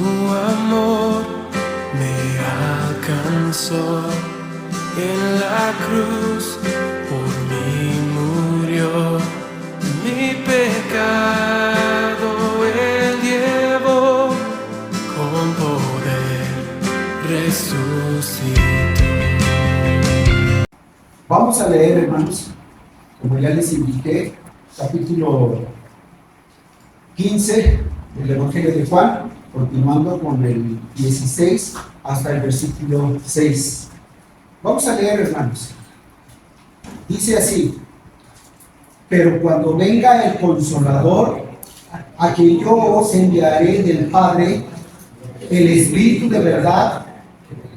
amor me alcanzó, en la cruz por mí murió, mi pecado Él llevó, con poder resucitó. Vamos a leer, hermanos, como ya les indiqué, capítulo 15 del Evangelio de Juan, continuando con el 16 hasta el versículo 6. Vamos a leer, hermanos. Dice así: pero cuando venga el Consolador, a quien yo os enviaré del Padre, el Espíritu de verdad,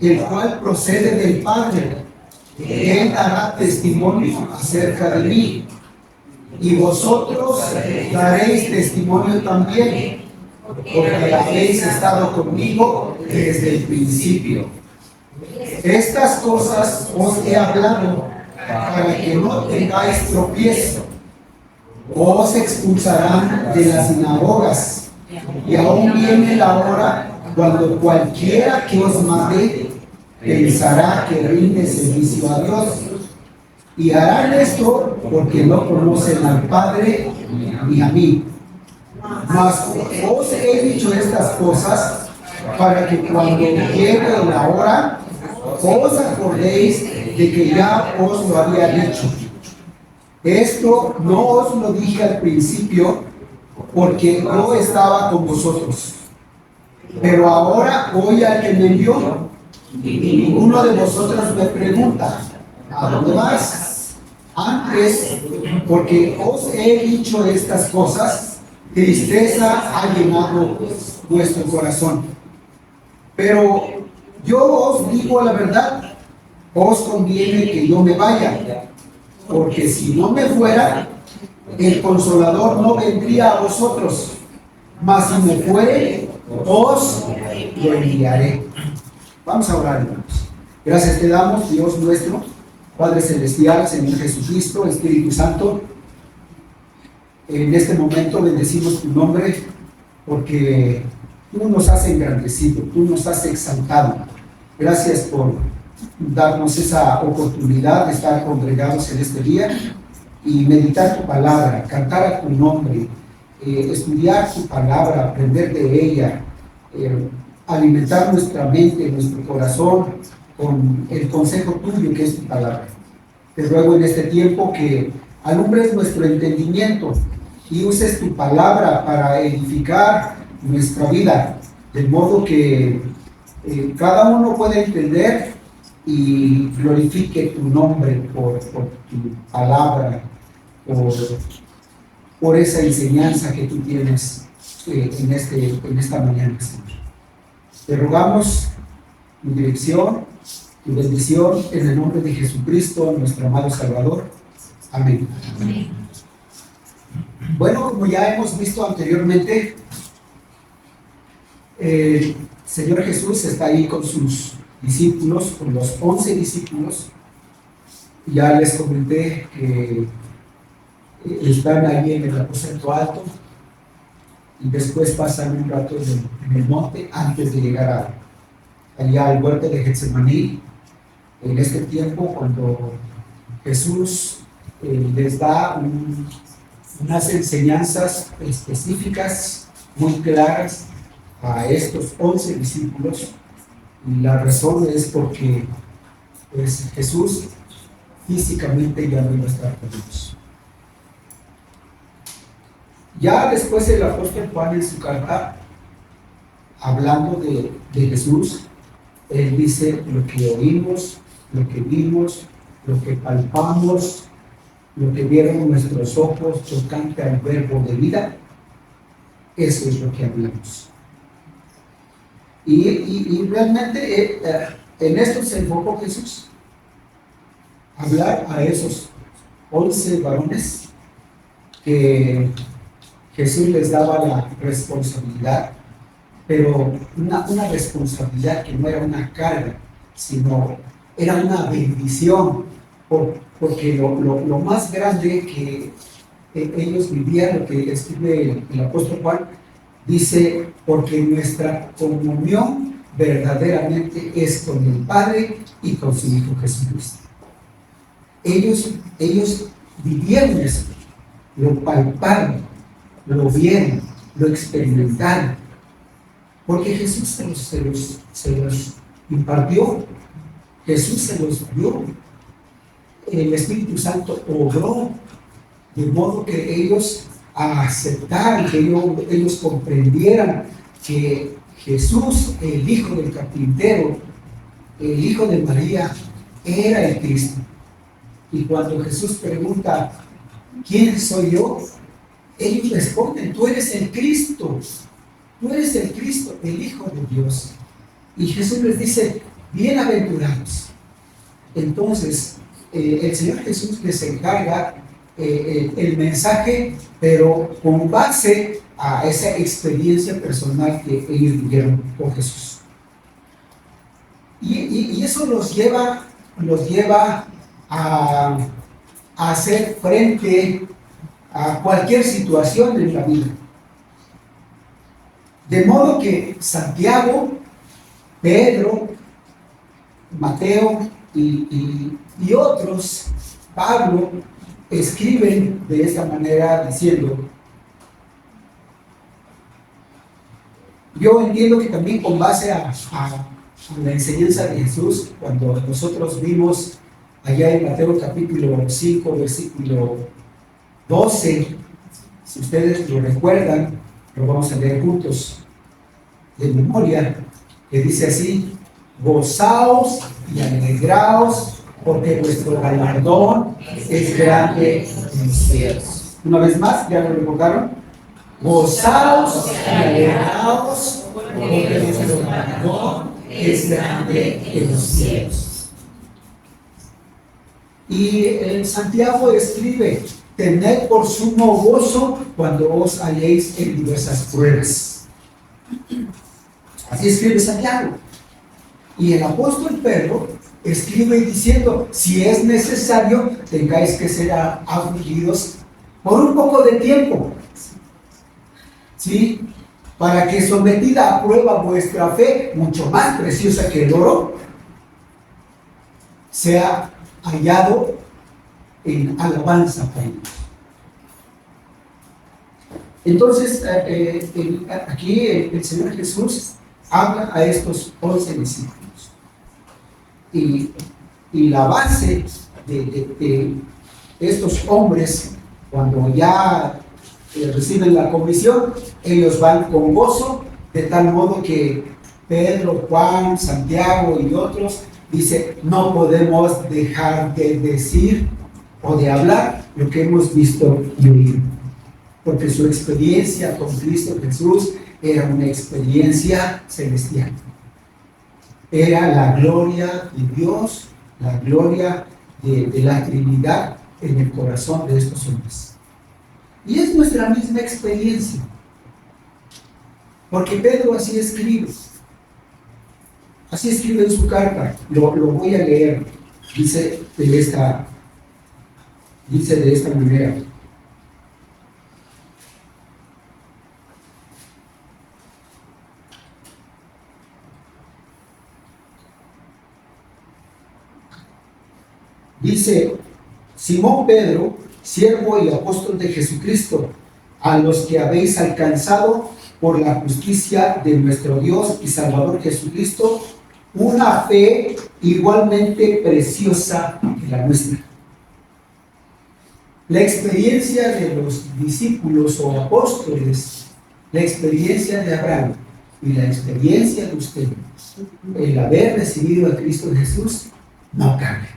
el cual procede del Padre, Él dará testimonio acerca de mí, y vosotros daréis testimonio también, porque habéis estado conmigo desde el principio. Estas cosas os he hablado para que no tengáis tropiezo. Os expulsarán de las sinagogas, y aún viene la hora cuando cualquiera que os mate pensará que rinde servicio a Dios. Y harán esto porque no conocen al Padre ni a mí. Mas os he dicho estas cosas para que cuando llegue la hora os acordéis de que ya os lo había dicho. Esto no os lo dije al principio porque no estaba con vosotros. Pero ahora voy al que me envió, y ninguno de vosotros me pregunta: ¿a dónde vas? Antes, porque os he dicho estas cosas, tristeza ha llenado vuestro corazón. Pero yo os digo la verdad, os conviene que yo me vaya, porque si no me fuera, el Consolador no vendría a vosotros, mas si me fuere, os lo enviaré. Vamos a orar, hermanos. Gracias te damos, Dios nuestro, Padre Celestial, Señor Jesucristo, Espíritu Santo. En este momento bendecimos tu nombre porque tú nos has engrandecido, tú nos has exaltado. Gracias por darnos esa oportunidad de estar congregados en este día y meditar tu palabra, cantar a tu nombre, estudiar tu palabra, aprender de ella, alimentar nuestra mente, nuestro corazón con el consejo tuyo que es tu palabra. Te ruego en este tiempo que alumbres nuestro entendimiento y uses tu palabra para edificar nuestra vida, de modo que cada uno pueda entender y glorifique tu nombre por tu palabra, por esa enseñanza que tú tienes en esta mañana, Señor. Te rogamos tu dirección, tu bendición, en el nombre de Jesucristo, nuestro amado Salvador. Amén. Amén. Bueno, como ya hemos visto anteriormente, el Señor Jesús está ahí con sus discípulos, con los 11 discípulos. Ya les comenté que están ahí en el aposento alto y después pasan un rato en el monte antes de llegar allá al huerto de Getsemaní. En este tiempo, cuando Jesús les da unas enseñanzas específicas muy claras a estos 11 discípulos, y la razón es porque pues, Jesús físicamente ya no iba a estar con ellos. Ya después el apóstol Juan en su carta, hablando de Jesús, él dice: lo que oímos, lo que vimos, lo que palpamos, lo que vieron nuestros ojos tocante al verbo de vida, eso es lo que hablamos. Y realmente en esto se enfocó Jesús, hablar a esos 11 varones que Jesús les daba la responsabilidad, pero una responsabilidad que no era una carga, sino era una bendición, porque lo más grande que ellos vivían, lo que escribe el apóstol Juan, Dice, porque nuestra comunión verdaderamente es con el Padre y con su Hijo Jesucristo. Ellos vivieron eso, lo palparon, lo vieron, lo experimentaron, porque Jesús se los impartió, Jesús se los dio, el Espíritu Santo obró, de modo que ellos aceptaran, que ellos comprendieran que Jesús, el Hijo del carpintero, el Hijo de María, era el Cristo. Y cuando Jesús pregunta, ¿quién soy yo?, ellos responden, tú eres el Cristo, el Hijo de Dios. Y Jesús les dice, bienaventurados. Entonces, el Señor Jesús les encarga el mensaje, pero con base a esa experiencia personal que ellos vivieron con Jesús. Y eso los lleva a hacer frente a cualquier situación en la vida. De modo que Santiago, Pedro, Mateo y otros, Pablo, escriben de esta manera diciendo, yo entiendo que también con base a la enseñanza de Jesús, cuando nosotros vimos allá en Mateo capítulo 5, versículo 12, si ustedes lo recuerdan, lo vamos a leer juntos de memoria, que dice así, gozaos y alegraos, porque vuestro galardón es grande en los cielos. Una vez más, ¿ya lo recordaron? Gozaos y alegraos, porque vuestro galardón es grande en los cielos. Y Santiago escribe, tened por sumo gozo cuando os halléis en diversas pruebas. Así escribe Santiago. Y el apóstol Pedro escribe diciendo, si es necesario, tengáis que ser afligidos por un poco de tiempo, ¿sí? Para que sometida a prueba vuestra fe, mucho más preciosa que el oro, sea hallado en alabanza para Dios. Entonces, aquí el Señor Jesús habla a estos 11 discípulos. Y la base de estos hombres, cuando ya reciben la comisión, ellos van con gozo, de tal modo que Pedro, Juan, Santiago y otros dice, no podemos dejar de decir o de hablar lo que hemos visto y oído, porque su experiencia con Cristo Jesús era una experiencia celestial. Era la gloria de Dios, la gloria de la Trinidad en el corazón de estos hombres. Y es nuestra misma experiencia, porque Pedro así escribe en su carta, lo voy a leer, dice de esta manera. Dice, Simón Pedro, siervo y apóstol de Jesucristo, a los que habéis alcanzado por la justicia de nuestro Dios y Salvador Jesucristo, una fe igualmente preciosa que la nuestra. La experiencia de los discípulos o apóstoles, la experiencia de Abraham y la experiencia de ustedes, el haber recibido a Cristo Jesús, no cambia.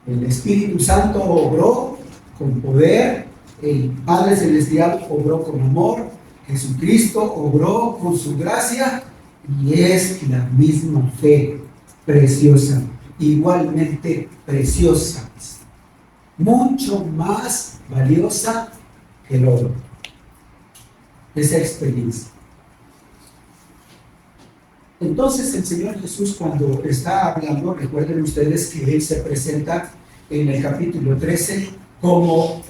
El Espíritu Santo obró con poder, el Padre Celestial obró con amor, Jesucristo obró con su gracia, y es la misma fe preciosa, igualmente preciosa, mucho más valiosa que el oro. Esa experiencia. Entonces el Señor Jesús, cuando está hablando, recuerden ustedes que Él se presenta en el capítulo 13 como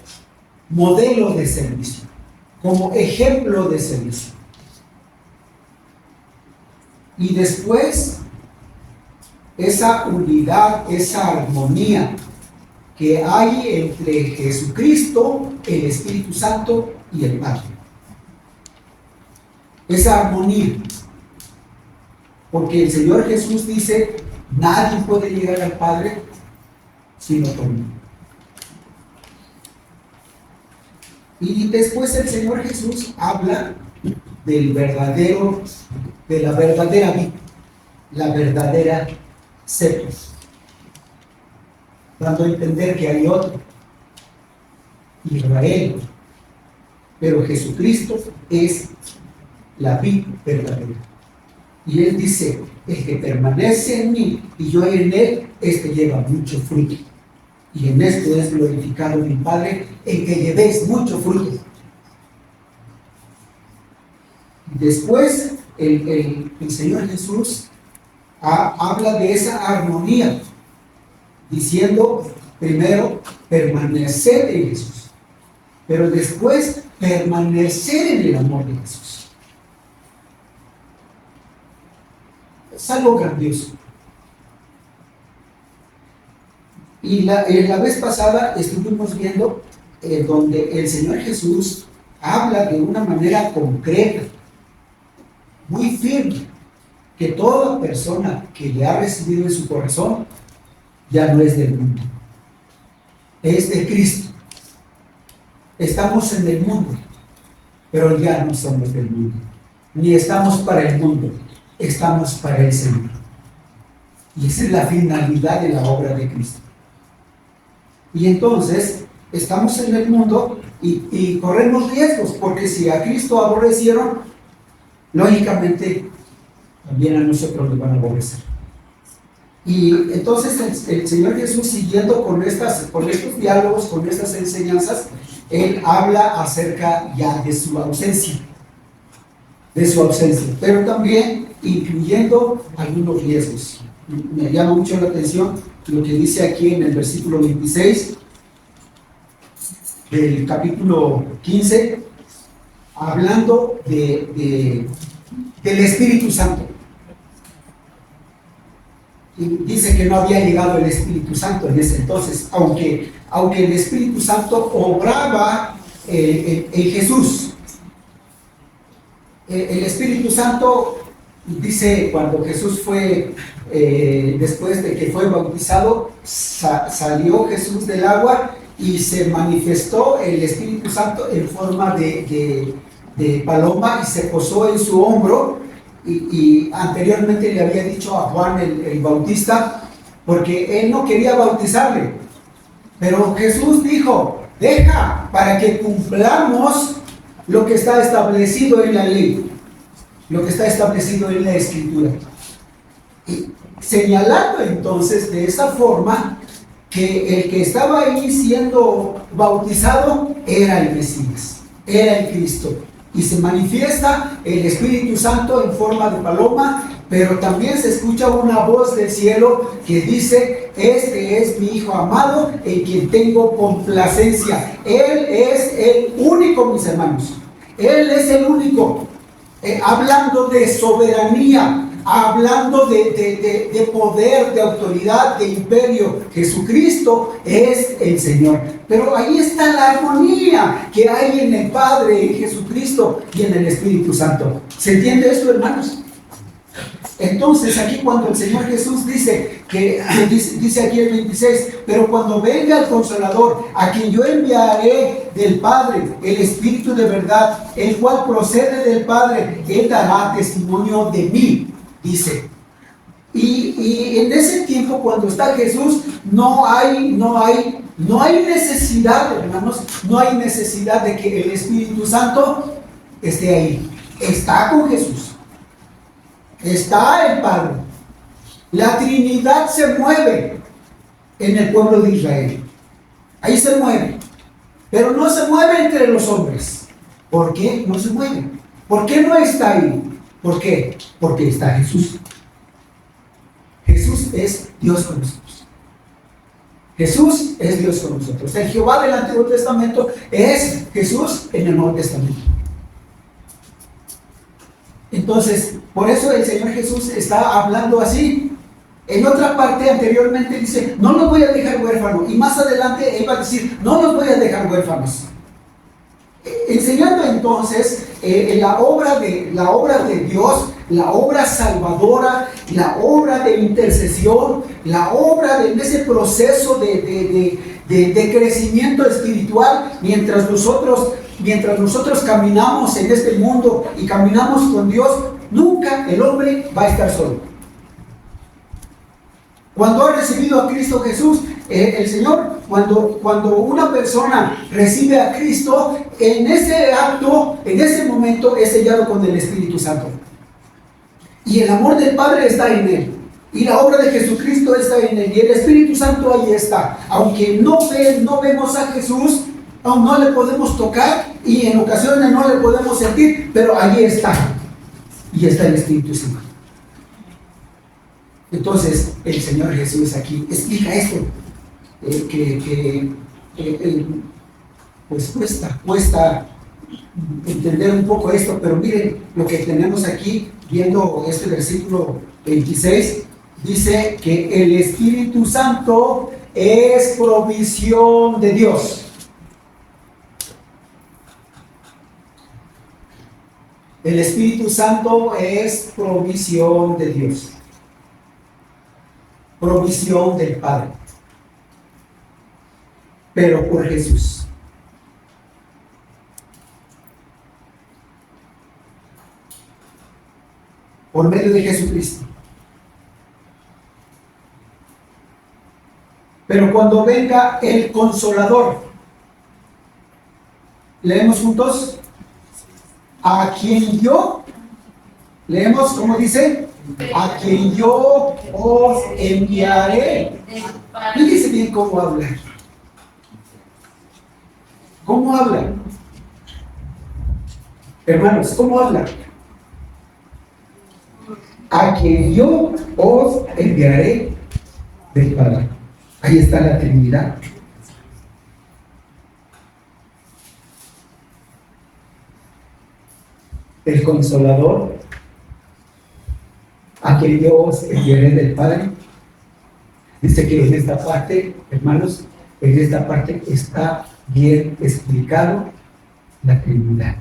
modelo de servicio. como ejemplo de servicio. Y después, esa unidad, esa armonía que hay entre Jesucristo, el Espíritu Santo y el Padre. Esa armonía. Porque el Señor Jesús dice, nadie puede llegar al Padre sino por mí. Y después el Señor Jesús habla de la verdadera vida, la verdadera cepa, dando a entender que hay otro, Israel, pero Jesucristo es la vid verdadera. Y Él dice, el que permanece en mí y yo en Él, este lleva mucho fruto. Y en esto es glorificado mi Padre, en que llevéis mucho fruto. Después, el Señor Jesús habla de esa armonía, diciendo, primero, permanecer en Jesús, pero después, permanecer en el amor de Jesús. Es algo grandioso. Y la vez pasada estuvimos viendo donde el Señor Jesús habla de una manera concreta, muy firme, que toda persona que le ha recibido en su corazón ya no es del mundo, es de Cristo. Estamos en el mundo, pero ya no somos del mundo, ni estamos para el mundo, estamos para el Señor. Y esa es la finalidad de la obra de Cristo. Y entonces estamos en el mundo y corremos riesgos, porque si a Cristo aborrecieron, lógicamente también a nosotros nos van a aborrecer. Y entonces el Señor Jesús, siguiendo con estos diálogos, con estas enseñanzas, Él habla acerca ya de su ausencia, pero también incluyendo algunos riesgos. Me llama mucho la atención lo que dice aquí en el versículo 26 del capítulo 15, hablando del Espíritu Santo. Y dice que no había llegado el Espíritu Santo en ese entonces, aunque el Espíritu Santo obraba en Jesús. El Espíritu Santo, dice, cuando Jesús fue, después de que fue bautizado, salió Jesús del agua y se manifestó el Espíritu Santo en forma de paloma y se posó en su hombro. Y anteriormente le había dicho a Juan el Bautista, porque él no quería bautizarle, pero Jesús dijo, deja para que cumplamos lo que está establecido en la ley, lo que está establecido en la Escritura. Y señalando entonces de esa forma que el que estaba ahí siendo bautizado era el Mesías, era el Cristo. Y se manifiesta el Espíritu Santo en forma de paloma, pero también se escucha una voz del cielo que dice, este es mi Hijo amado, en quien tengo complacencia. Él es el único, mis hermanos. Él es el único. Hablando de soberanía, hablando de poder, de autoridad, de imperio, Jesucristo es el Señor. Pero ahí está la armonía que hay en el Padre, en Jesucristo y en el Espíritu Santo. ¿Se entiende esto, hermanos? Entonces aquí cuando el Señor Jesús dice aquí el 26, pero cuando venga el Consolador, a quien yo enviaré del Padre, el Espíritu de verdad, el cual procede del Padre, Él dará testimonio de mí, dice. Y en ese tiempo, cuando está Jesús, no hay necesidad, hermanos, no hay necesidad de que el Espíritu Santo esté ahí. Está con Jesús. Está el Padre. La Trinidad se mueve en el pueblo de Israel. Ahí se mueve. Pero no se mueve entre los hombres. ¿Por qué no se mueve? ¿Por qué no está ahí? ¿Por qué? Porque está Jesús. Jesús es Dios con nosotros. Jesús es Dios con nosotros. El Jehová del Antiguo Testamento es Jesús en el Nuevo Testamento. Entonces, por eso el Señor Jesús está hablando así. En otra parte anteriormente dice, no los voy a dejar huérfanos. Y más adelante Él va a decir, no los voy a dejar huérfanos. Enseñando entonces la obra de Dios, la obra salvadora, la obra de intercesión, la obra en ese proceso de crecimiento espiritual, mientras nosotros caminamos en este mundo y caminamos con Dios, nunca el hombre va a estar solo. Cuando ha recibido a Cristo Jesús, el Señor, cuando una persona recibe a Cristo, en ese acto, en ese momento, es sellado con el Espíritu Santo. Y el amor del Padre está en él. Y la obra de Jesucristo está en él. Y el Espíritu Santo ahí está. Aunque no vemos a Jesús, aún no le podemos tocar y en ocasiones no le podemos sentir, pero ahí está. Y está el Espíritu Santo. Entonces, el Señor Jesús aquí explica esto, pues cuesta entender un poco esto, pero miren lo que tenemos aquí, viendo este versículo 26, dice que el Espíritu Santo es provisión de Dios. El Espíritu Santo es provisión de Dios. Provisión del Padre, pero por Jesús. Por medio de Jesucristo. Pero cuando venga el Consolador, leemos juntos, a quien yo, leemos, ¿cómo dice? A quien yo os enviaré. Fíjense bien cómo habla. ¿Cómo habla? Hermanos, ¿cómo habla? A quien yo os enviaré del Padre. Ahí está la Trinidad. El Consolador, a quien Dios enviaré del Padre. Dice que en esta parte, hermanos, en esta parte está bien explicado la Trinidad.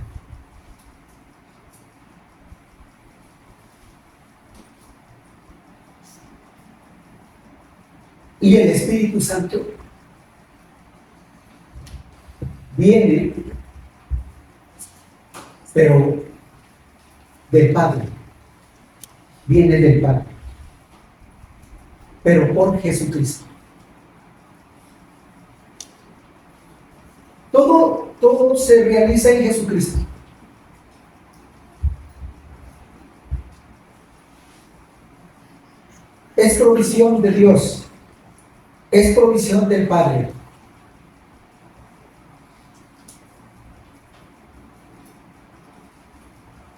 Y el Espíritu Santo viene, pero del Padre. Viene del Padre, pero por Jesucristo. Todo se realiza en Jesucristo. Es provisión de Dios, es provisión del Padre.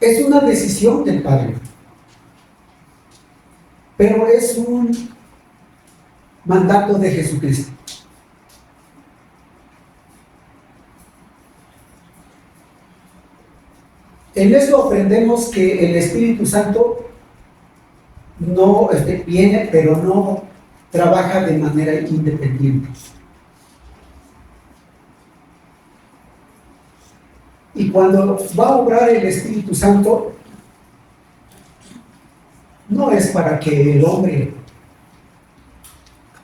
Es una decisión del Padre. Pero es un mandato de Jesucristo. En esto aprendemos que el Espíritu Santo no viene, pero no trabaja de manera independiente. Y cuando va a obrar el Espíritu Santo, no es para que el hombre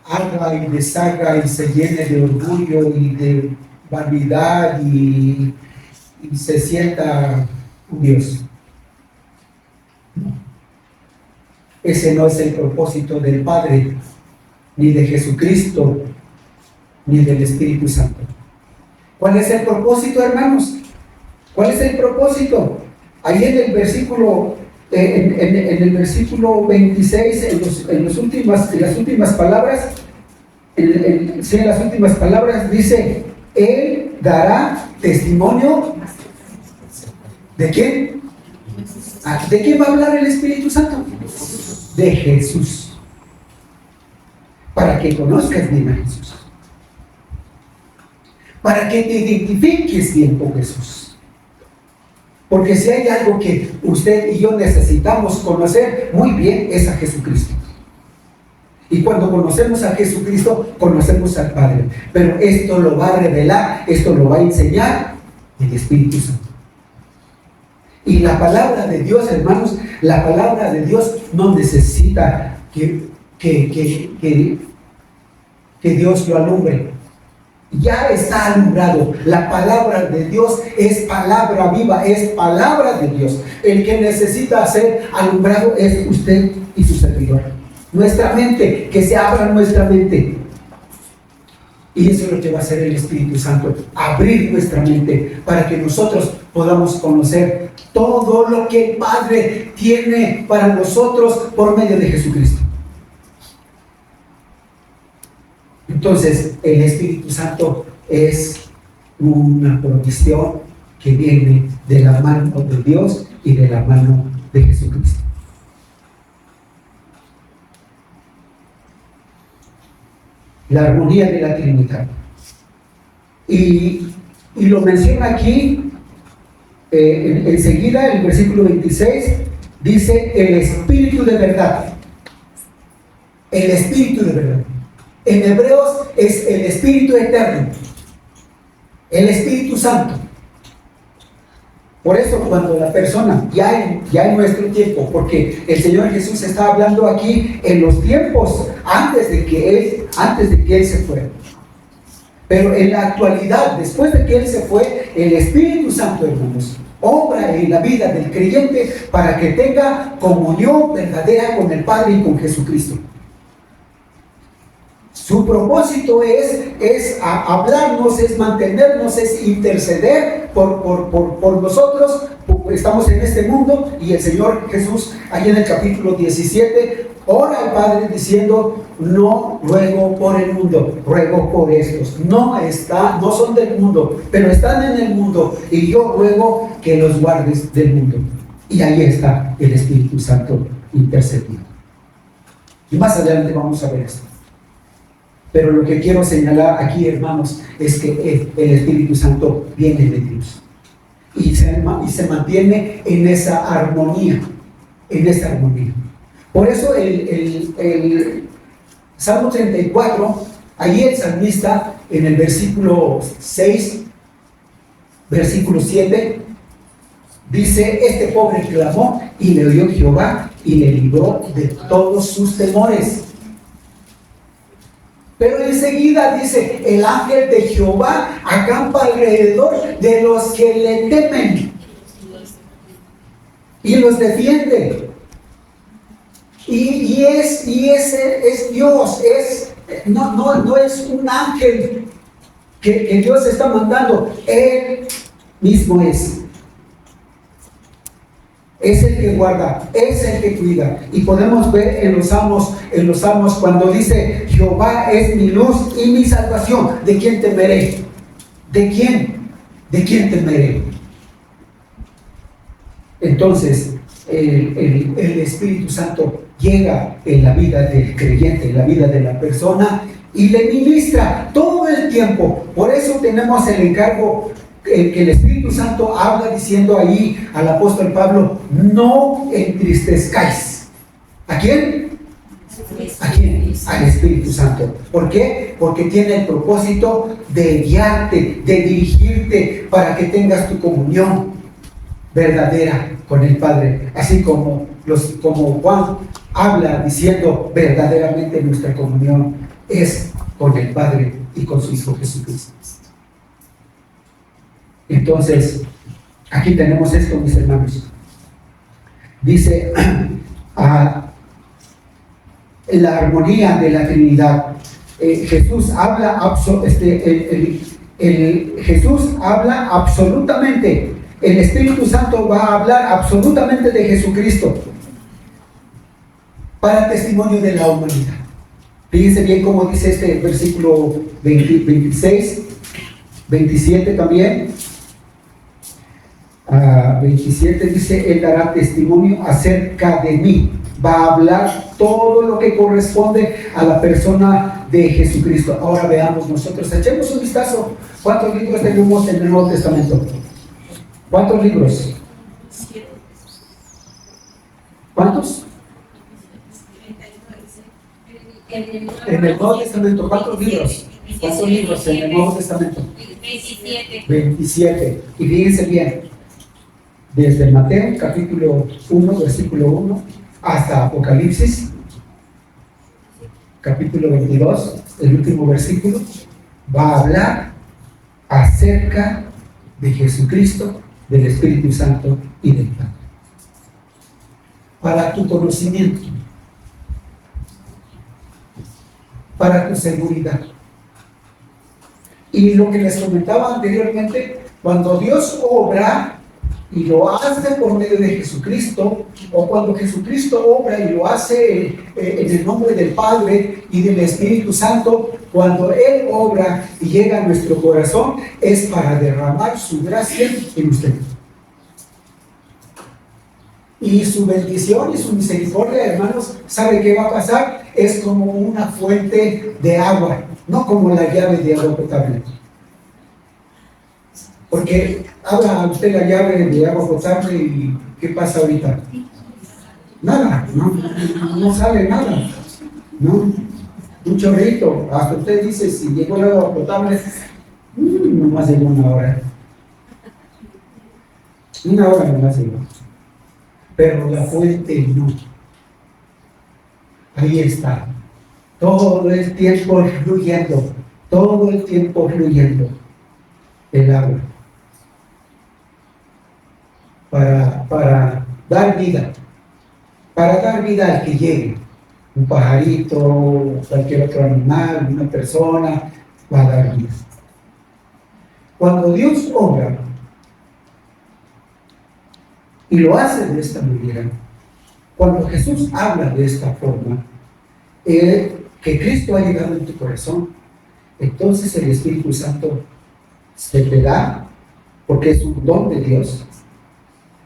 haga y deshaga y se llene de orgullo y de vanidad y se sienta un Dios. No. Ese no es el propósito del Padre, ni de Jesucristo, ni del Espíritu Santo. ¿Cuál es el propósito, hermanos? ¿Cuál es el propósito? Ahí en el versículo en el versículo 26, en las últimas palabras, en las últimas palabras dice, Él dará testimonio. ¿De quién? ¿De quién va a hablar el Espíritu Santo? De Jesús. Para que conozcas bien a Jesús. Para que te identifiques bien con Jesús. Porque si hay algo que usted y yo necesitamos conocer muy bien, es a Jesucristo. Y cuando conocemos a Jesucristo, conocemos al Padre. Pero esto lo va a revelar, esto lo va a enseñar el Espíritu Santo. Y la palabra de Dios, hermanos, la palabra de Dios no necesita que Dios lo alumbre. Ya está alumbrado. La palabra de Dios es palabra viva, es palabra de Dios. El que necesita ser alumbrado es usted y su servidor. Nuestra mente, que se abra nuestra mente. Y eso es lo que va a hacer el Espíritu Santo, abrir nuestra mente para que nosotros podamos conocer todo lo que el Padre tiene para nosotros por medio de Jesucristo. Entonces, el Espíritu Santo es una provisión que viene de la mano de Dios y de la mano de Jesucristo. La armonía de la Trinidad. Y lo menciona aquí, enseguida, el versículo 26, dice el Espíritu de verdad. El Espíritu de verdad. En Hebreos es el Espíritu eterno, el Espíritu Santo. Por eso cuando la persona, ya en nuestro tiempo, porque el Señor Jesús está hablando aquí en los tiempos antes de que Él se fuera. Pero en la actualidad, después de que Él se fue, el Espíritu Santo, hermanos, obra en la vida del creyente para que tenga comunión verdadera con el Padre y con Jesucristo. Su propósito es hablarnos, es mantenernos, es interceder por nosotros. Estamos en este mundo y el Señor Jesús, allí en el capítulo 17, ora al Padre diciendo: no ruego por el mundo, ruego por estos. No son del mundo, pero están en el mundo y yo ruego que los guardes del mundo. Y ahí está el Espíritu Santo intercediendo. Y más adelante vamos a ver esto. Pero lo que quiero señalar aquí, hermanos, es que el Espíritu Santo viene de Dios y se mantiene en esa armonía, Por eso el Salmo 34, allí el salmista en el versículo 6, versículo 7, dice: este pobre clamó y le oyó Jehová y le libró de todos sus temores. Pero enseguida dice: el ángel de Jehová acampa alrededor de los que le temen y los defiende. Y ese es Dios, no es un ángel que Dios está mandando, Él mismo es. Es el que guarda, es el que cuida. Y podemos ver en los salmos cuando dice: Jehová es mi luz y mi salvación. ¿De quién temeré? ¿De quién? ¿De quién temeré? Entonces, el Espíritu Santo llega en la vida del creyente, en la vida de la persona, y le ministra todo el tiempo. Por eso tenemos el encargo que el Espíritu Santo habla diciendo ahí al apóstol Pablo: no entristezcáis. ¿A quién? ¿A quién? Al Espíritu Santo. ¿Por qué? Porque tiene el propósito de guiarte, de dirigirte para que tengas tu comunión verdadera con el Padre, así como Juan habla diciendo: verdaderamente nuestra comunión es con el Padre y con su Hijo Jesucristo. Entonces, aquí tenemos esto, mis hermanos. Dice la armonía de la Trinidad. Jesús habla Jesús habla absolutamente. El Espíritu Santo va a hablar absolutamente de Jesucristo para testimonio de la humanidad. Fíjense bien cómo dice este versículo 26, 27 también. 27 dice: Él dará testimonio acerca de mí. Va a hablar todo lo que corresponde a la persona de Jesucristo. Ahora veamos nosotros, echemos un vistazo. ¿Cuántos libros tenemos en el Nuevo Testamento? ¿Cuántos libros? ¿Cuántos? En el Nuevo Testamento, ¿cuántos libros? ¿Cuántos libros en el Nuevo Testamento? 27. 27. Y fíjense bien, desde Mateo capítulo 1, versículo 1, hasta Apocalipsis, capítulo 22, el último versículo, va a hablar acerca de Jesucristo, del Espíritu Santo y del Padre. Para tu conocimiento, para tu seguridad. Y lo que les comentaba anteriormente, cuando Dios obra y lo hace por medio de Jesucristo, o cuando Jesucristo obra y lo hace en el nombre del Padre y del Espíritu Santo, cuando Él obra y llega a nuestro corazón, es para derramar su gracia en usted. Y su bendición y su misericordia, hermanos, ¿sabe qué va a pasar? Es como una fuente de agua, no como la llave de agua potable. Porque abra usted la llave de agua potable y ¿qué pasa ahorita? Nada, no sale nada, ¿no? Un chorrito, hasta usted dice, si llegó el agua potable, nomás llegó una hora. Una hora nomás llegó. Pero la fuente no. Ahí está. Todo el tiempo fluyendo. Todo el tiempo fluyendo. El agua. Para dar vida. Para dar vida al que llegue. Un pajarito, cualquier otro animal, una persona, va a dar vida. Cuando Dios obra, y lo hace de esta manera, cuando Jesús habla de esta forma, que Cristo ha llegado en tu corazón, entonces el Espíritu Santo se te da, porque es un don de Dios,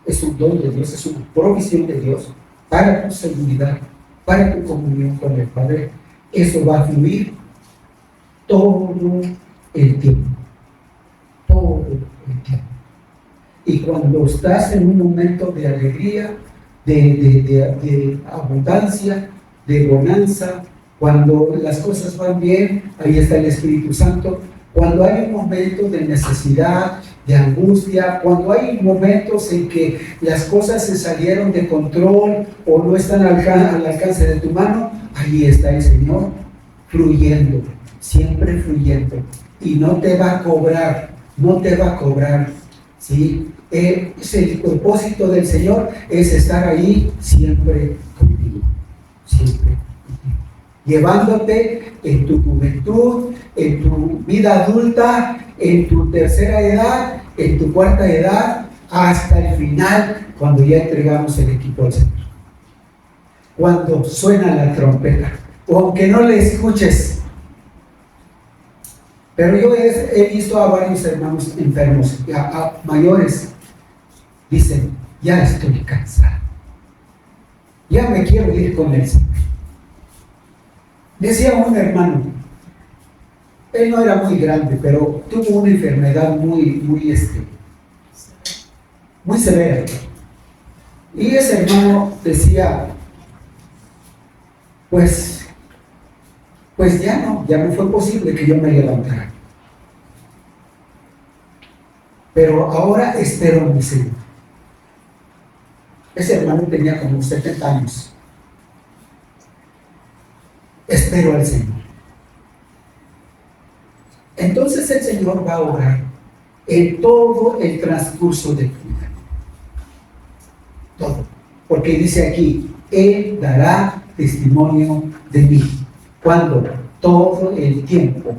es un don de Dios, es una provisión de Dios para tu seguridad, para tu comunión con el Padre. Eso va a fluir todo el tiempo, todo el tiempo. Y cuando estás en un momento de alegría, de abundancia, de bonanza, cuando las cosas van bien, ahí está el Espíritu Santo. Cuando hay un momento de necesidad, de angustia, cuando hay momentos en que las cosas se salieron de control o no están al alcance de tu mano, ahí está el Señor fluyendo, siempre fluyendo. Y no te va a cobrar, no te va a cobrar. ¿Sí? El propósito del Señor es estar ahí siempre contigo, siempre contigo, llevándote en tu juventud, en tu vida adulta, en tu tercera edad, en tu cuarta edad, hasta el final, cuando ya entregamos el equipo al Señor. Cuando suena la trompeta, o aunque no le escuches. Pero yo he visto a varios hermanos enfermos, a mayores, dicen, ya estoy cansado, ya me quiero ir con el Señor. Decía un hermano, él no era muy grande, pero tuvo una enfermedad muy severa. Y ese hermano decía, pues ya no fue posible que yo me levantara. Pero ahora espero en mi Señor. Ese hermano tenía como 70 años. Espero al Señor. Entonces el Señor va a obrar en todo el transcurso de tu vida. Todo. Porque dice aquí, Él dará testimonio de mí. Cuando todo el tiempo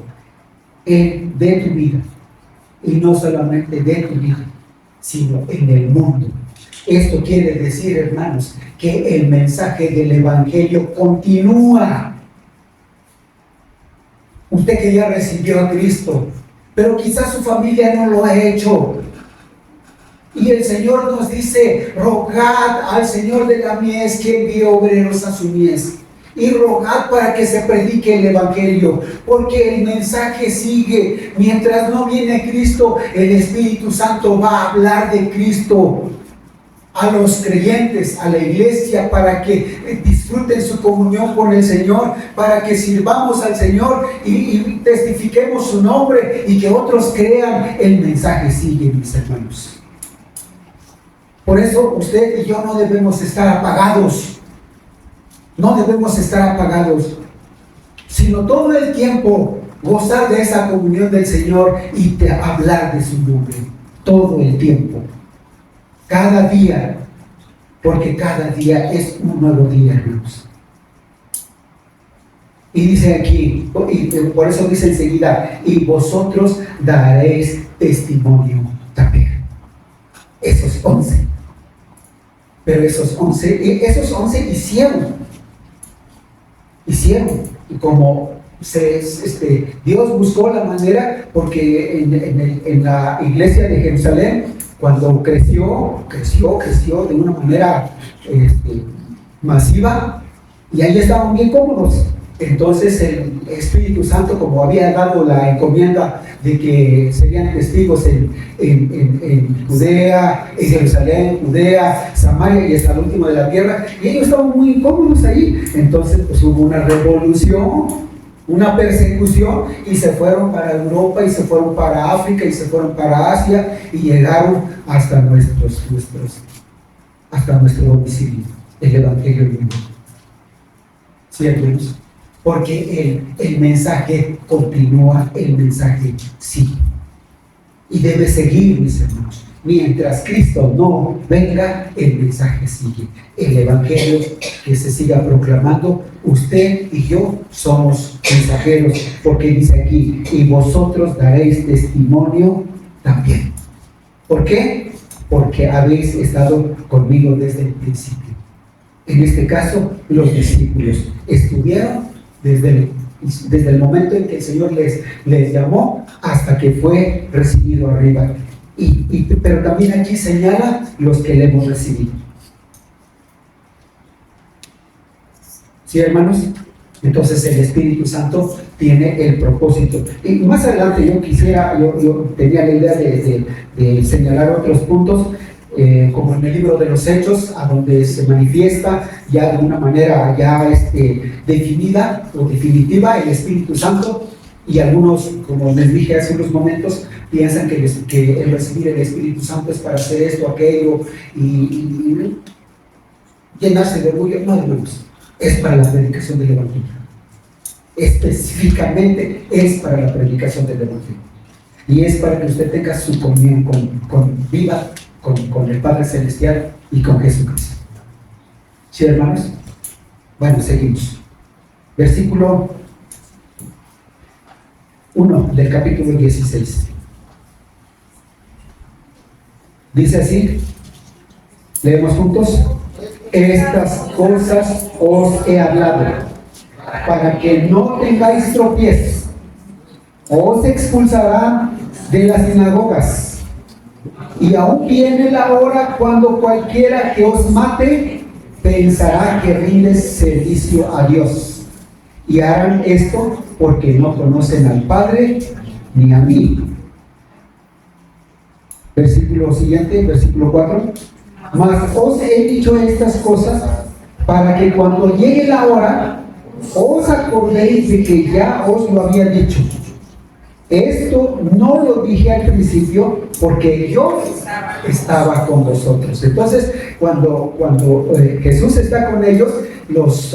de tu vida, y no solamente de tu vida, sino en el mundo. Esto quiere decir, hermanos, que el mensaje del Evangelio continúa. Usted que ya recibió a Cristo, pero quizás su familia no lo ha hecho. Y el Señor nos dice, rogad al Señor de la mies que envíe obreros a su mies. Y rogad para que se predique el Evangelio, porque el mensaje sigue. Mientras no viene Cristo, el Espíritu Santo va a hablar de Cristo. a los creyentes, a la iglesia, para que disfruten su comunión con el Señor, para que sirvamos al Señor y testifiquemos su nombre y que otros crean. El mensaje sigue, mis hermanos. Por eso usted y yo no debemos estar apagados, no debemos estar apagados, sino todo el tiempo gozar de esa comunión del Señor y hablar de su nombre, todo el tiempo, cada día, porque cada día es un nuevo día, hermanos. Y dice aquí, y por eso dice enseguida, y vosotros daréis testimonio también. Esos 11. Pero esos 11 hicieron. Y como Dios buscó la manera, porque en la iglesia de Jerusalén, cuando creció de una manera masiva, y ahí estaban bien cómodos. Entonces el Espíritu Santo, como había dado la encomienda de que serían testigos en Judea, en Jerusalén, Judea, Samaria y hasta el último de la tierra, y ellos estaban muy cómodos ahí. Entonces pues hubo una revolución, una persecución, y se fueron para Europa, y se fueron para África, y se fueron para Asia, y llegaron hasta nuestro domicilio, el Evangelio vivo. ¿Sí, hermanos? Porque el mensaje continúa, el mensaje sigue. Y debe seguir, mis hermanos. Mientras Cristo no venga, el mensaje sigue. El Evangelio que se siga proclamando, usted y yo somos mensajeros, porque dice aquí, y vosotros daréis testimonio también. ¿Por qué? Porque habéis estado conmigo desde el principio. En este caso, los discípulos estuvieron desde el momento en que el Señor les llamó hasta que fue recibido arriba. Pero también aquí señala los que le hemos recibido. ¿Sí, hermanos? Entonces el Espíritu Santo tiene el propósito. Y más adelante yo tenía la idea de señalar otros puntos, como en el libro de los Hechos, a donde se manifiesta ya de una manera ya definida o definitiva el Espíritu Santo, y algunos, como les dije hace unos momentos, piensan que el recibir el Espíritu Santo es para hacer esto, aquello, y llenarse de orgullo. No, hermanos, es para la predicación del Evangelio. Específicamente es para la predicación del Evangelio. Y es para que usted tenga su comunión viva con el Padre Celestial y con Jesucristo. ¿Sí, hermanos? Bueno, seguimos. Versículo 1 del capítulo 16. Dice así, leemos juntos. Estas cosas os he hablado, para que no tengáis tropiezos. Os expulsarán de las sinagogas, y aún viene la hora cuando cualquiera que os mate pensará que rindes servicio a Dios. Y harán esto porque no conocen al Padre ni a mí. Versículo siguiente, versículo 4. Mas os he dicho estas cosas para que cuando llegue la hora os acordéis de que ya os lo había dicho. Esto no lo dije al principio porque yo estaba con vosotros. Entonces, cuando Jesús está con ellos, los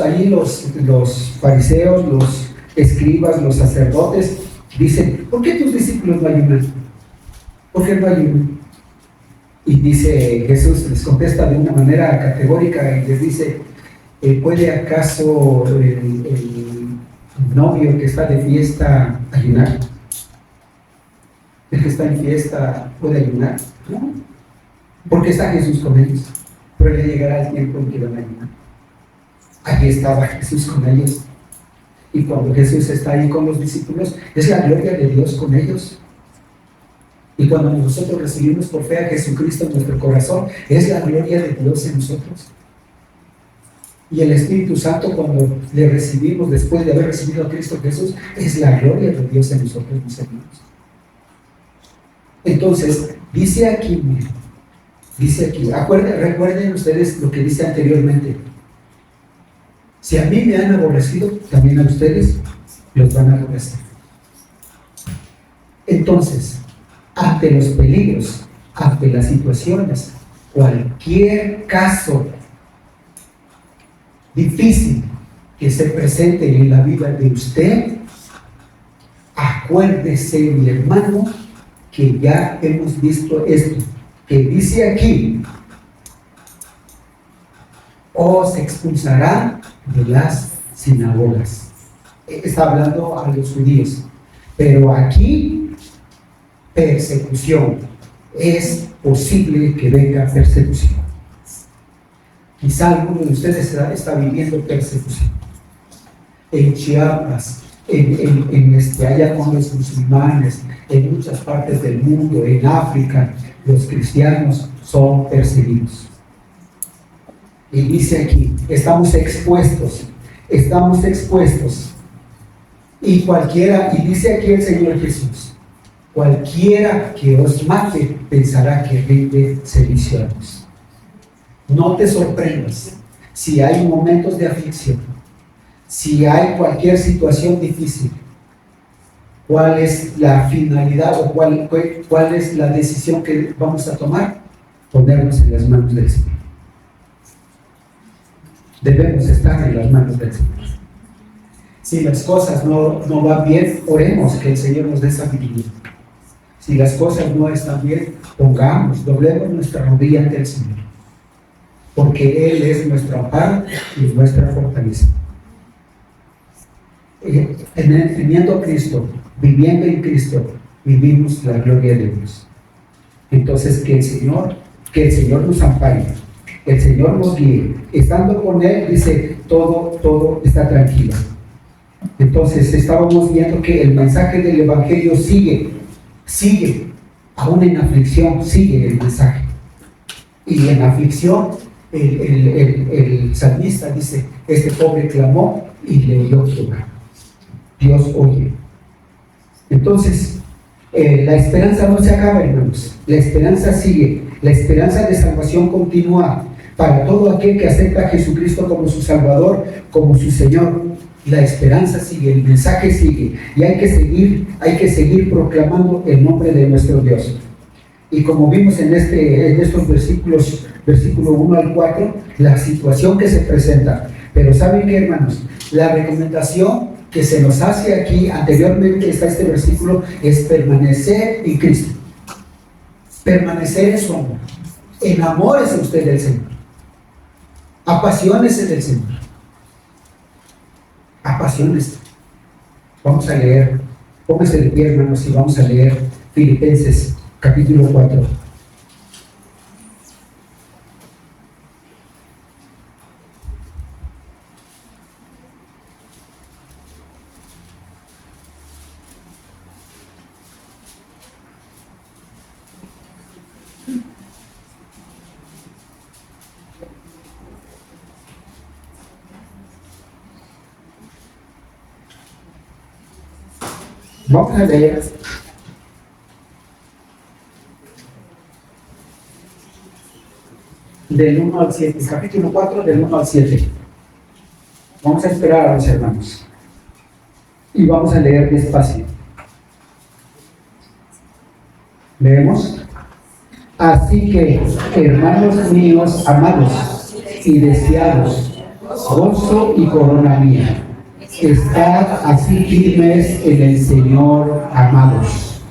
fariseos, los escribas, los sacerdotes dicen: ¿por qué tus discípulos no ayunan? ¿Por qué no ayunan? Y dice Jesús, les contesta de una manera categórica y les dice: ¿puede acaso el novio que está de fiesta ayunar? ¿El que está en fiesta puede ayunar? No, porque está Jesús con ellos. Pero le llegará el tiempo en que van a ayunar. Allí estaba Jesús con ellos. Y cuando Jesús está ahí con los discípulos, es la gloria de Dios con ellos. Y cuando nosotros recibimos por fe a Jesucristo en nuestro corazón, es la gloria de Dios en nosotros. Y el Espíritu Santo, cuando le recibimos después de haber recibido a Cristo Jesús, es la gloria de Dios en nosotros, mis hermanos. Entonces, dice aquí, Dice aquí, recuerden ustedes lo que dice anteriormente. Si a mí me han aborrecido, también a ustedes los van a aborrecer. Entonces, ante los peligros, ante las situaciones, cualquier caso difícil que se presente en la vida de usted, acuérdese, mi hermano, que ya hemos visto esto, que dice aquí: os expulsarán de las sinagogas. Está hablando a los judíos, pero aquí persecución. Es posible que venga persecución. Quizá alguno de ustedes está viviendo persecución. En Chiapas, allá con los musulmanes, en muchas partes del mundo, en África, los cristianos son perseguidos. Y dice aquí, estamos expuestos. Y dice aquí el Señor Jesús: cualquiera que os mate pensará que rinde servicio a Dios. No te sorprendas si hay momentos de aflicción, si hay cualquier situación difícil. ¿Cuál es la finalidad o cuál es la decisión que vamos a tomar? Ponernos en las manos del Señor. Debemos estar en las manos del Señor. Si las cosas no van bien, oremos que el Señor nos dé sabiduría. Si las cosas no están bien, doblemos nuestra rodilla ante el Señor, porque Él es nuestro amparo y nuestra fortaleza. Teniendo a Cristo, viviendo en Cristo, vivimos la gloria de Dios. Entonces, que el Señor nos ampare, el Señor nos guíe. Estando con Él, dice, todo está tranquilo. Entonces, estábamos viendo que el mensaje del Evangelio sigue, aún en aflicción, sigue el mensaje. Y en aflicción, el salmista dice: este pobre clamó y le oyó Jehová. Dios oye. Entonces, la esperanza no se acaba, hermanos. La esperanza sigue. La esperanza de salvación continúa para todo aquel que acepta a Jesucristo como su Salvador, como su Señor. La esperanza sigue, el mensaje sigue, y hay que seguir proclamando el nombre de nuestro Dios. Y como vimos en estos versículos, versículo 1 al 4, la situación que se presenta. Pero ¿saben qué, hermanos? La recomendación que se nos hace aquí, anteriormente está este versículo, es permanecer en Cristo. Permanecer en su amor. Enamórese usted del Señor. Apasionese del Señor. Apasionese. Vamos a leer, póngase de pie, hermanos, y vamos a leer Filipenses capítulo 4. Vamos a leer del 1 al 7, capítulo 4, del 1 al 7. Vamos a esperar a los hermanos y vamos a leer despacio. Leemos: así que, hermanos míos amados y deseados, gozo y corona mía, estad así firmes en el Señor, amados.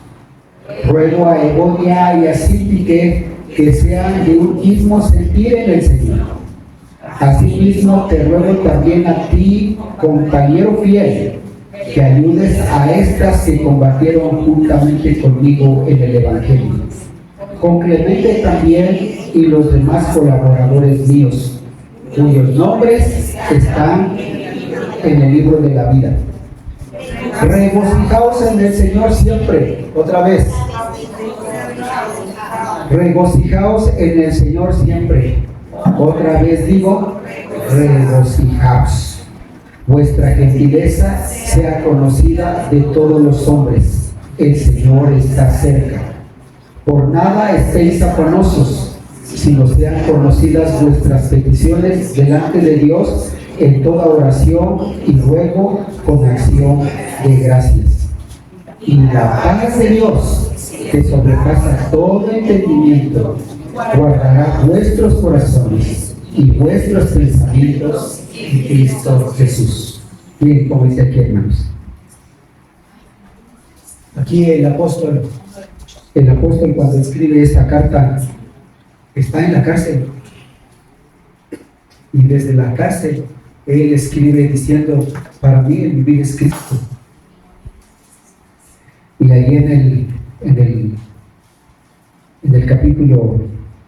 Ruego a Evodia y a Síntique que sean de un mismo sentir en el Señor. Asimismo te ruego también a ti, compañero fiel, que ayudes a estas que combatieron juntamente conmigo en el Evangelio, con Clemente también y los demás colaboradores míos, cuyos nombres están en el libro de la vida. Regocijaos en el Señor siempre. Otra vez. Regocijaos en el Señor siempre. Otra vez digo, regocijaos. Vuestra gentileza sea conocida de todos los hombres. El Señor está cerca. Por nada estéis afanosos, sino sean conocidas vuestras peticiones delante de Dios en toda oración y ruego con acción de gracias. Y la paz de Dios, que sobrepasa todo entendimiento, guardará vuestros corazones y vuestros pensamientos en Cristo Jesús. Bien, como dice aquí, hermanos. Aquí el apóstol cuando escribe esta carta está en la cárcel, y desde la cárcel él escribe diciendo: para mí el vivir es Cristo. Y ahí en el capítulo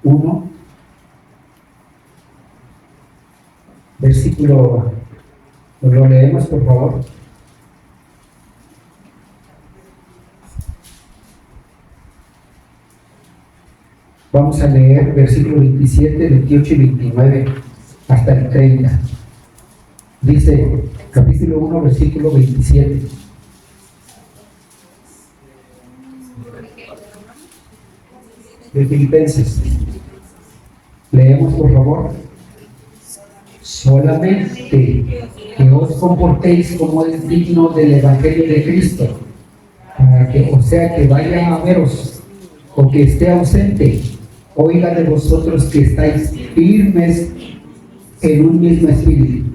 1, versículo, lo leemos por favor. Vamos a leer versículo 27, 28 y 29 hasta el 30. Dice, capítulo 1, versículo 27. De Filipenses. Leemos por favor. Solamente que os comportéis como es digno del Evangelio de Cristo, para que, o sea, que vaya a veros o que esté ausente, oiga de vosotros que estáis firmes en un mismo espíritu,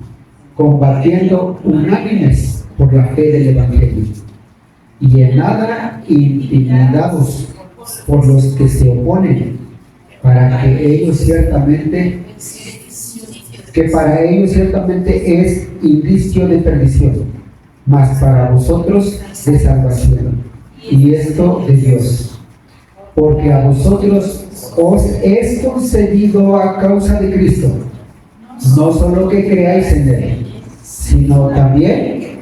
combatiendo unánimes por la fe del Evangelio, y en nada intimidados por los que se oponen, para ellos ciertamente es indicio de perdición, mas para vosotros de salvación, y esto de Dios, porque a vosotros os es concedido a causa de Cristo, no solo que creáis en Él, sino también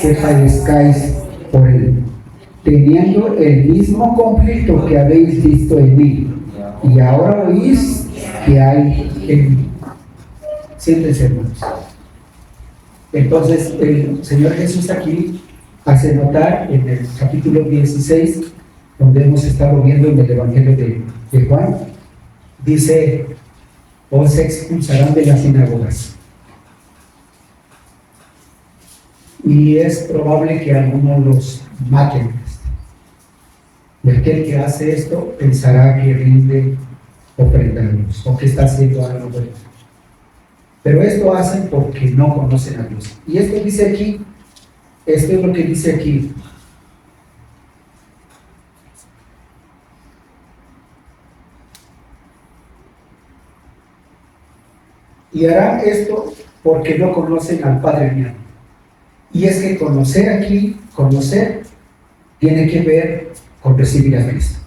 que padezcáis por Él, teniendo el mismo conflicto que habéis visto en mí, y ahora oís que hay en mí. Siéntense, hermanos. Entonces, el Señor Jesús aquí hace notar en el capítulo 16, donde hemos estado viendo en el Evangelio de Juan, dice: os expulsarán de las sinagogas. Y es probable que algunos los maten. Y aquel que hace esto pensará que rinde ofrendas o que está haciendo algo bueno. Pero esto hacen porque no conocen a Dios. Y esto dice aquí, esto es lo que dice aquí. Y harán esto porque no conocen al Padre mío. Y es que conocer tiene que ver con recibir a Cristo.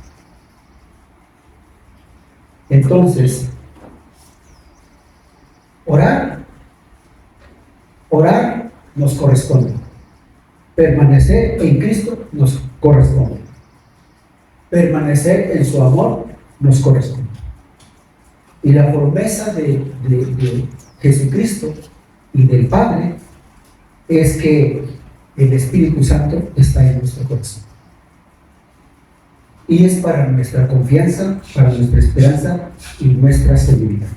Entonces, orar nos corresponde. Permanecer en Cristo nos corresponde. Permanecer en su amor nos corresponde. Y la promesa de Jesucristo y del Padre es que el Espíritu Santo está en nuestro corazón. Y es para nuestra confianza, para nuestra esperanza y nuestra seguridad.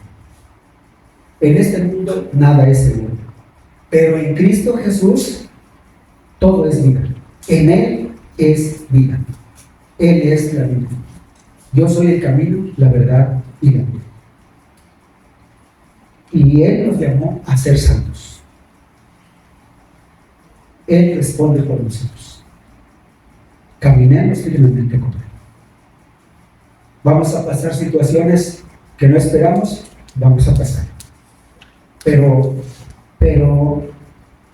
En este mundo nada es seguro, pero en Cristo Jesús todo es vida. En Él es vida. Él es la vida. Yo soy el camino, la verdad y la vida. Y Él nos llamó a ser santos. Él responde por nosotros. Caminemos firmemente con Él. Vamos a pasar situaciones que no esperamos, vamos a pasar. Pero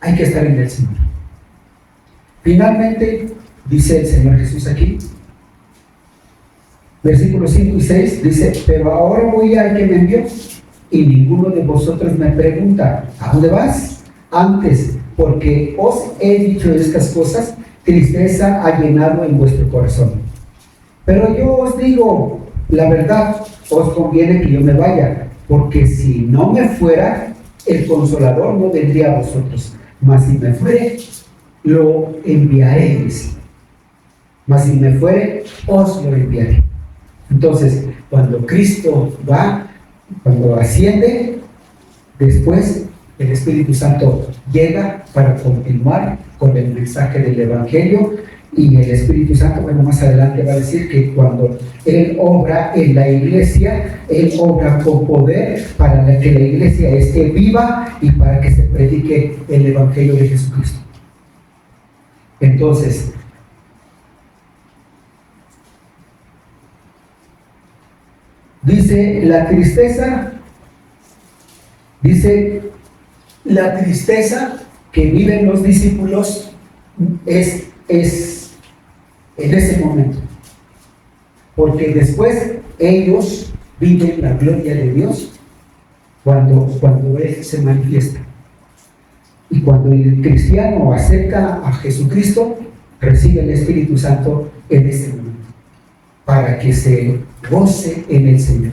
hay que estar en el Señor. Finalmente, dice el Señor Jesús aquí, versículos 5 y 6, dice: pero ahora voy al que me envió, y ninguno de vosotros me pregunta: ¿a dónde vas? Antes, porque os he dicho estas cosas, tristeza ha llenado en vuestro corazón. Pero yo os digo la verdad, os conviene que yo me vaya, porque si no me fuera, el Consolador no vendría a vosotros, mas si me fuere, lo enviaréis. mas si me fuere, os lo enviaré. Entonces, cuando Cristo va, cuando asciende, después el Espíritu Santo llega para continuar con el mensaje del Evangelio, y el Espíritu Santo, bueno, más adelante va a decir que cuando Él obra en la iglesia, Él obra con poder para que la iglesia esté viva y para que se predique el Evangelio de Jesucristo. Entonces, dice la tristeza que viven los discípulos es en ese momento, porque después ellos viven la gloria de Dios cuando Él se manifiesta. Y cuando el cristiano acepta a Jesucristo, recibe el Espíritu Santo en ese momento, para que se goce en el Señor,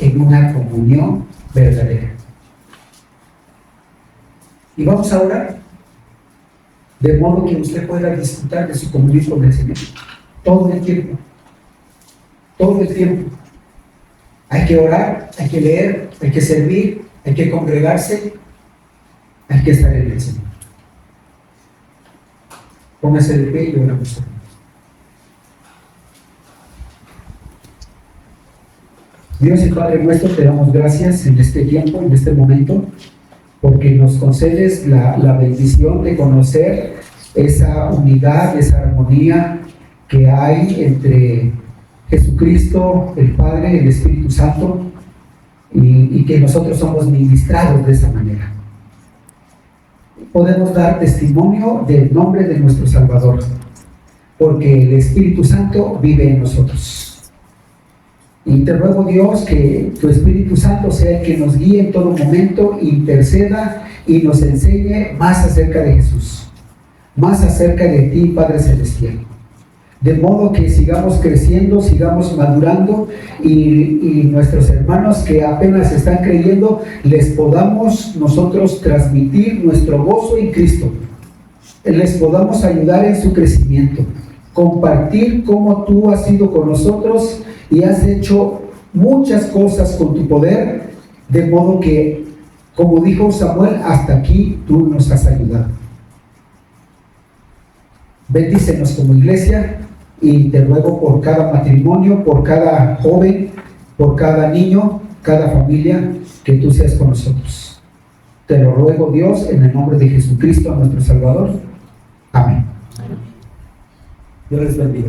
en una comunión verdadera. Y vamos a orar, de modo que usted pueda disfrutar de su comunión con el Señor todo el tiempo. Todo el tiempo. Hay que orar, hay que leer, hay que servir, hay que congregarse, hay que estar en el Señor. Póngase de pie y oramos. Dios y Padre nuestro, te damos gracias en este tiempo, en este momento, porque nos concedes la bendición de conocer esa unidad, esa armonía que hay entre Jesucristo, el Padre, el Espíritu Santo, y que nosotros somos ministrados de esa manera. Podemos dar testimonio del nombre de nuestro Salvador, porque el Espíritu Santo vive en nosotros. Y te ruego, Dios, que tu Espíritu Santo sea el que nos guíe en todo momento, interceda y nos enseñe más acerca de Jesús, más acerca de ti, Padre Celestial. De modo que sigamos creciendo, sigamos madurando, y nuestros hermanos que apenas están creyendo, les podamos nosotros transmitir nuestro gozo en Cristo, les podamos ayudar en su crecimiento, compartir cómo tú has sido con nosotros y has hecho muchas cosas con tu poder, de modo que, como dijo Samuel, hasta aquí tú nos has ayudado. Bendícenos como iglesia, y te ruego por cada matrimonio, por cada joven, por cada niño, cada familia, que tú seas con nosotros. Te lo ruego, Dios, en el nombre de Jesucristo, nuestro Salvador. Amén. Dios les bendiga.